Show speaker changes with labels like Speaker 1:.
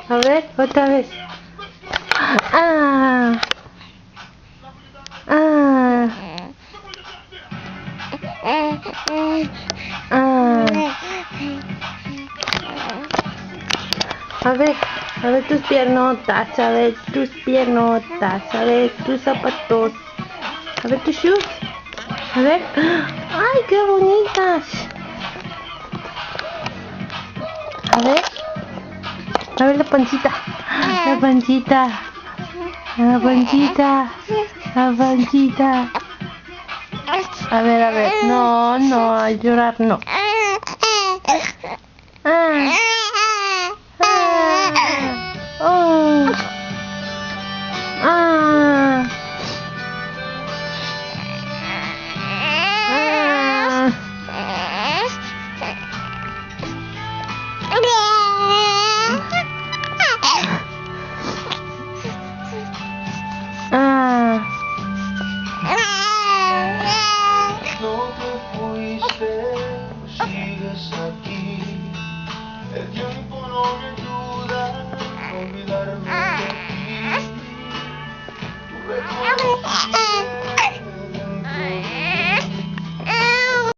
Speaker 1: A ver, otra vez. Ah. Ah. Ah. A ver tus piernotas, a ver tus piernotas, a ver tus zapatos, a ver tus shoes, a ver. ¡Ay, qué bonitas! A ver la pancita, la pancita, la pancita, la pancita. A ver, no, a llorar no. Ah. Oh. Ah. Ah.
Speaker 2: No te fuiste, sigues aquí. El tiempo no me ayuda a olvidarme de ti. Tu recuerdo